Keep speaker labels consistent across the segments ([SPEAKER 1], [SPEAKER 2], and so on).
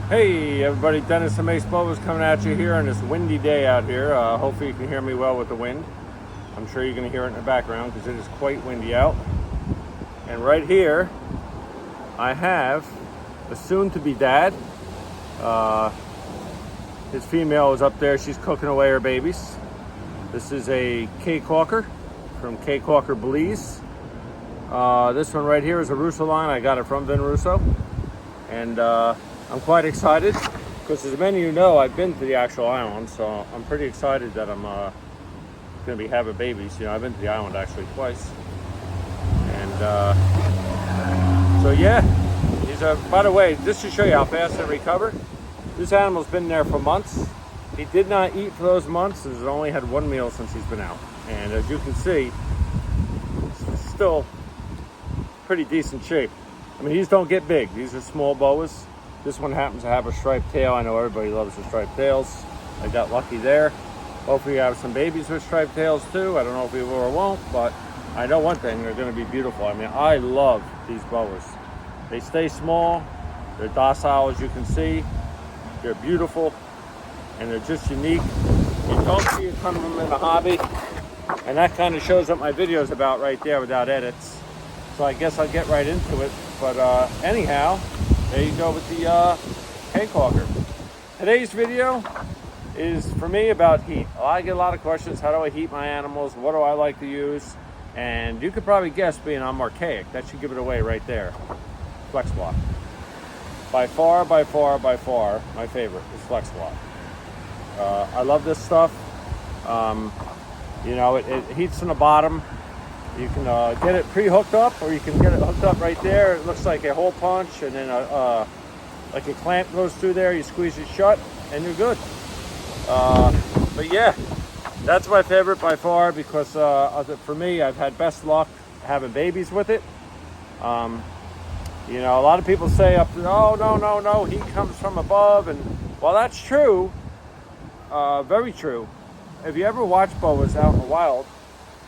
[SPEAKER 1] Hey everybody, Dennis and Mace Boas coming at you here on this windy day out here. Hopefully you can hear me well with the wind. I'm sure you're going to hear it in the background because it is quite windy out. And right here, I have a soon-to-be dad. His female is up there. She's cooking away her babies. This is a K-Caulker from K-Caulker Belize. This one right here is a Russo line. I got it from Vin Russo. And I'm quite excited because, as many of you know, I've been to the actual island, so I'm pretty excited that I'm going to be having babies. You know, I've been to the island actually twice, and so yeah. These are, by the way, just to show you how fast they recover. This animal's been there for months. He did not eat for those months. He's only had one meal since he's been out, and as you can see, it's still pretty decent shape. I mean, these don't get big. These are small boas. This one happens to have a striped tail. I know everybody loves the striped tails. I got lucky there. Hopefully you have some babies with striped tails too. I don't know if we will or won't, but I know one thing, they're going to be beautiful. I mean, I love these boas. They stay small. They're docile, as you can see. They're beautiful, and they're just unique. You don't see a ton of them in the hobby, and that kind of shows what my video is about right there without edits. So I guess I'll get right into it. But anyhow, there you go with the K-Caulker. Today's video is for me about heat. I get a lot of questions. How do I heat my animals? What do I like to use? And you could probably guess, being I'm archaic, that should give it away right there. Flex block. By far, my favorite is flex block. I love this stuff. You know, it heats from the bottom. You can get it pre-hooked up, or you can get it hooked up right there. It looks like a hole punch, and then like a clamp goes through there. You squeeze it shut, and you're good. But yeah, that's my favorite by far because for me, I've had best luck having babies with it. You know, a lot of people say up to, oh, no, heat comes from above. And while that's true, very true, if you ever watch boas out in the wild,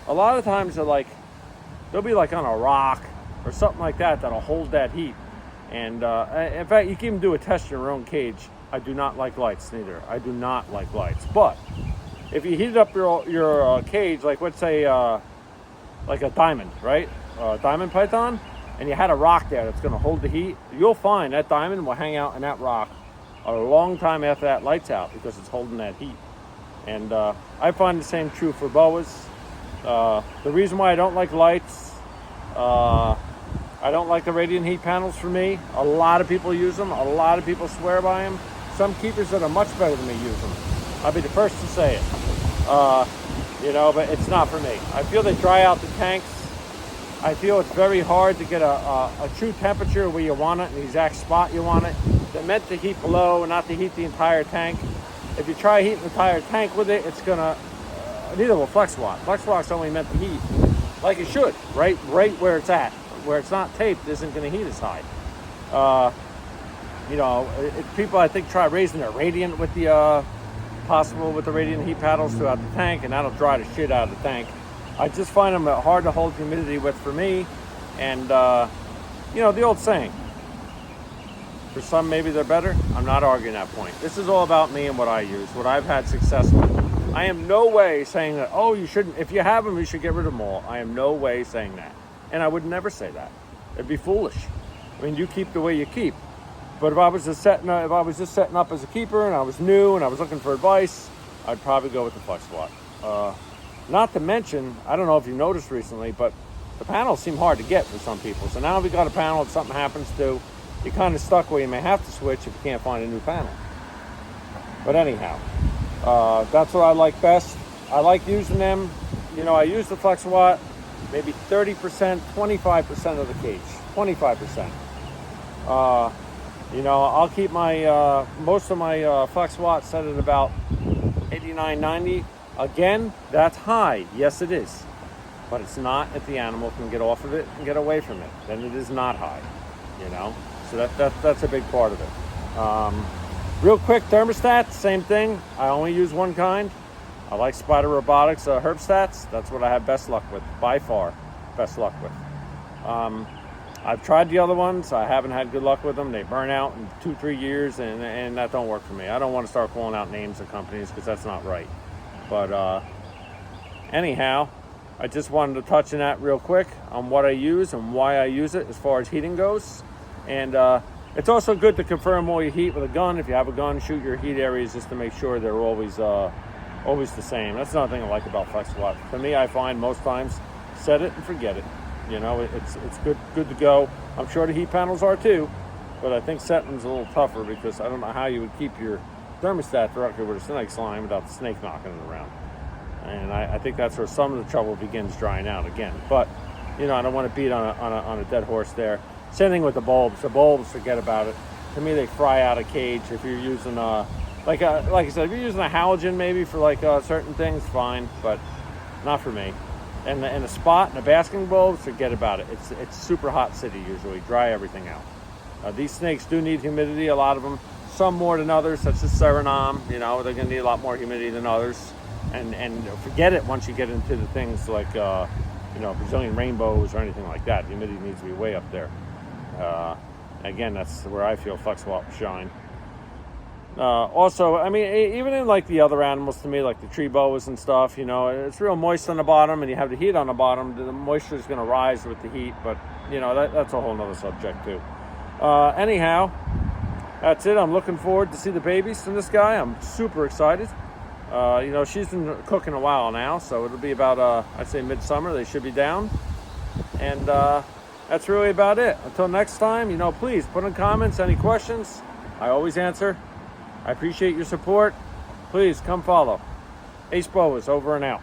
[SPEAKER 1] a lot of times they'll be like on a rock or something like that that'll hold that heat. And in fact, you can even do a test in your own cage. I do not like lights neither. I do not like lights. But if you heat up your cage, like let's say like a diamond, right? Diamond python, and you had a rock there that's going to hold the heat, you'll find that diamond will hang out in that rock a long time after that light's out because it's holding that heat. And I find the same true for boas. The reason why I don't like lights, I don't like the radiant heat panels for me. A lot of people use them. A lot of people swear by them. Some keepers that are much better than me use them. I'll be the first to say it. You know, but it's not for me. I feel they dry out the tanks. I feel it's very hard to get a true temperature where you want it, in the exact spot you want it. They're meant to heat below and not to heat the entire tank. If you try heating the entire tank with it, it's gonna, neither will flex block. Flex block's only meant to heat like it should, right where it's at. Where it's not taped isn't gonna heat as high. You know, people I think try raising their radiant with the with the radiant heat paddles throughout the tank, and that'll dry the shit out of the tank. I just find them hard to hold humidity with for me, and you know, the old saying, for some maybe they're better. I'm not arguing that point. This is all about me and what I use, what I've had success with. I am no way saying that, oh, you shouldn't, if you have them, you should get rid of them all. I am no way saying that. And I would never say that. It'd be foolish. I mean, you keep the way you keep. But if I was just setting up as a keeper and I was new and I was looking for advice, I'd probably go with the flex block. Not to mention, I don't know if you noticed recently, but the panels seem hard to get for some people. So now if you got a panel that something happens to, you're kind of stuck where you may have to switch if you can't find a new panel. But anyhow, that's what I like best. I like using them. You know, I use the flex watt maybe 30%, 25% of the cage, 25%. You know, I'll keep my most of my flex watt set at about 89, 90. Again, that's high. Yes, it is. But it's not if the animal can get off of it and get away from it. Then it is not high, you know? So that's a big part of it. Real quick, thermostats, same thing. I only use one kind. I like Spider Robotics Herbstats. That's what I have best luck with, by far, best luck with. I've tried the other ones. I haven't had good luck with them. They burn out in 2-3 years, and that don't work for me. I don't want to start calling out names of companies because that's not right. But anyhow, I just wanted to touch on that real quick on what I use and why I use it as far as heating goes. And it's also good to confirm all your heat with a gun. If you have a gun, shoot your heat areas just to make sure they're always the same. That's another thing I like about FlexiWatt. For me, I find most times, set it and forget it. You know, it's good to go. I'm sure the heat panels are too, but I think setting's a little tougher because I don't know how you would keep your thermostat directly where the snake's lying without the snake knocking it around. And I think that's where some of the trouble begins drying out again. But, you know, I don't want to beat on a dead horse there. Same thing with the bulbs. The bulbs, forget about it. To me, they fry out of cage. If you're using, like I said, if you're using a halogen maybe for like certain things, fine, but not for me. And the spot and the basking bulbs, forget about it. It's super hot city usually. Dry everything out. These snakes do need humidity, a lot of them. Some more than others, such as Suriname. You know, they're going to need a lot more humidity than others. And forget it once you get into the things like, you know, Brazilian rainbows or anything like that. Humidity needs to be way up there. Again, that's where I feel FlexiWatt will shine. Also, I mean, even in like the other animals to me, like the tree boas and stuff, you know, it's real moist on the bottom and you have the heat on the bottom. The moisture is going to rise with the heat, but, you know, that's a whole nother subject too. Anyhow, that's it. I'm looking forward to see the babies from this guy. I'm super excited. You know, she's been cooking a while now, so it'll be about, I'd say midsummer. They should be down. And that's really about it. Until next time, you know, please put in comments any questions. I always answer. I appreciate your support. Please come follow. Ace Boas over and out.